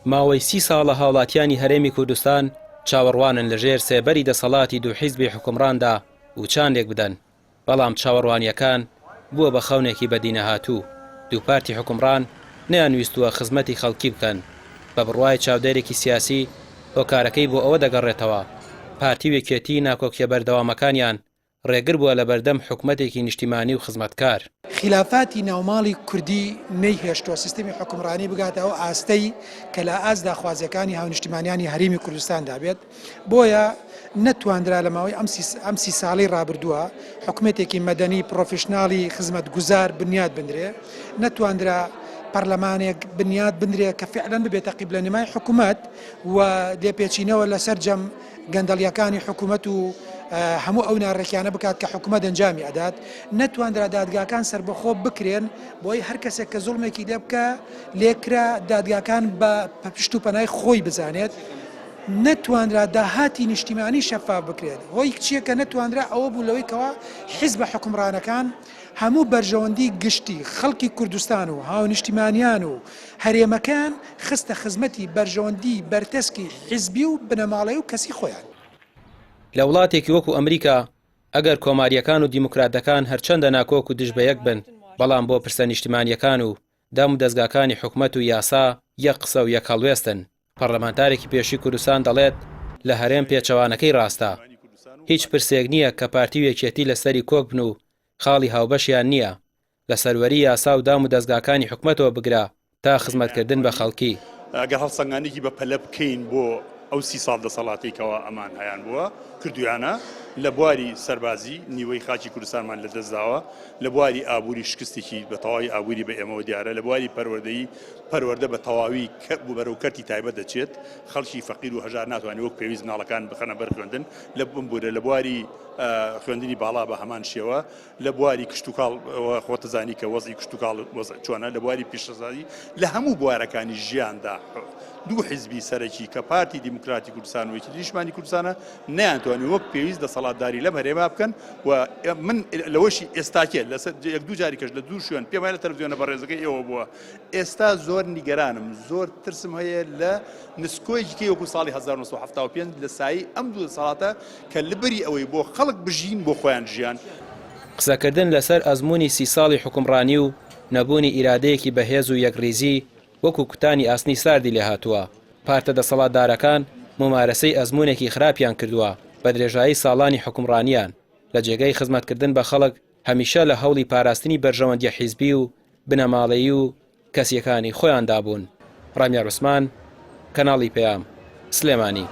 ماوەی 30 ساڵە هاوڵاتیانی هەرێمی کوردستان چاوەڕوانن لەژێر سێبەری دەسەڵاتی دوو حیزبی حکومڕاندا و چان لێک بدەن، بەڵام چاوەڕوانیەکان بووە بە خەونێکی بەدینە هاتوو. دوو پارتی حکومڕان نەیانویستووە خزمەتی خەڵکی بکەن، بە بڕوای چاودێرێکی سیاسی هۆکارەکەی بۆ ئەوە دەگەڕێتەوە پارتی وێکێتی ناکۆکیە بەردەوامەکانیان ڕێگر بووە لە بەردەم حکومەتێکی نیشتیمانی و خزمەتکار. خلافاتی ناوماڵی کوردی نەیهێشتووە سیستمی حکومڕانی بگاتەوە ئاستەی کە لە ئاز داخوازیەکانی هاونیشتیمانیانی هەرێمی کوردستان دابێت. بۆیە نەتواندرا لە ماوەی ئەم 30 ساڵی ڕابردووە حکومەتێکی مەدەنی پرۆفشناڵی خزمەت گوزار بنیاد بنرێ، نەتواندرا پەرلەمانێک بنیاد بنرێ کە فعلەن ببێتە قیبلە نمای حکومەت و لێپێچینەوە لەسەر جەم گەندەڵیەکانی حکومەت و هەموو ئەو ناڕێکیانە بکات کە حکومەت ئەنجامی ئەدات. نەتواندرا دادگاکان سربەخۆ بکرێن بۆی هەر کەسێک کە زوڵمێکی لێ بکە لێکرا دادگاکان بە پشت و پەنای خۆی بزانێت. نەتواندرا داهاتی نیشتیمانی شەفاف بکرێت. هۆی کچیە کە نەتواندرا ئەوە بوو لەوەی کەوا حیزبە حکومڕانەکان هەموو بەرژەوەندی گشتی خەڵکی کوردستان و هاونیشتیمانیان و هەرێمەکان خستە خزمەتی بەرژەوەندی بەرتەسکی حیزبی و بنەماڵەی و کەسی خۆیان. لە وڵاتێکی وەکو ئەمریکا ئەگەر کۆماریەکان و دیموکراتەکان هەرچەندە ناکۆک و دژ بە یەک بن، بەڵام بۆ پرسە نیشتیمانیەکان و دام و دەستگاکانی حکومەت و یاسا یەک قسە و یەک هەڵوێستن. پەرلەمانتارێکی پێشی کوردستان دەڵێت لە هەرێم پێچەوانەکەی ڕاستە، هیچ پرسێک نییە کە پارتی وێکێتی لەسەری کۆک بن و خاڵی هاوبەشیان نییە لە سەروەری یاسا و دام و دەستگاکانی حکومەتەوە بگرا تا خزمەتکردن بە خەڵکی. ئەگەر هەڵسەنگانێکی بە پەلە بکەین بۆ ئەو 30 ساڵ دەسەڵاتێکەوە ئەمان هەیان بووە کردویانە لە بواری سەربازی نیوەی خاکی کوردستانمان لەدەستداوە، لە بواری ئابووری شکستێکی بە تەواوی ئابووری بە ئێمەوە دیارە، لە بواری پەروەردەیی پەروەردە بە تەواوی بەرەوکەتی تایبەت دەچێت، خەڵکی فەقیر و هەژار ناتوانێت وەک پێویست مناڵەکان بخەنە بەر خوێندن لە بمبورە، لە بواری خوێندنی باڵا بە هەمان شێوە، لە بواری کشتتوکاڵ خۆتەزانی کە وەزی کشتتوکاڵ چۆنە، لە بواری پیشەسازی، لە هەموو بوارەکانی ژیاندا دوو حیزبی سەرەکی کە پارتی دیموکراتی کوردستان و وێکێتی نیشتیمانی کوردستانە نەیانتوانی وەک پێویست دەسەڵاتداری لەم هەرێما بکەن. و من لەوەشی ئێستاکێ لە یەک دوو جاری کەش لە دوو شوێن پێم وایە لە تەلەڤیزیۆنە بەڕێزەکەی ئێوە بووە، ئێستا زۆر نیگەرانم، زۆر ترسم هەیە لە نسکۆیەکی وەکو ساڵی 1975 لە سایی ئەم دوو دەسەڵاتە کە لەبەری ئەوەی بۆ خەڵک بژین بۆ خۆیان ژیان. قسەکردن لەسەر ئەزموونی 30 ساڵی حکومڕانی و نەبوونی ئیرادەیەکی بەهێز و یەکریزی وەکو کوتانی ئاسنی ساردی لێ هاتووە. پارتە دەسەڵاتدارەکان ممارەسەی ئەزموونێکی خراپیان کردووە بە درێژایی ساڵانی حکومڕانیان لە جێگەی خزمەتکردن بە خەڵک هەمیشە لە هەوڵی پاراستنی بەرژەوەندیە حیزبی و بنەماڵەیی و کەسیەکانی خۆیان دابوون. ڕامیار عوسمان، کەناڵی پەیام، سلێمانی.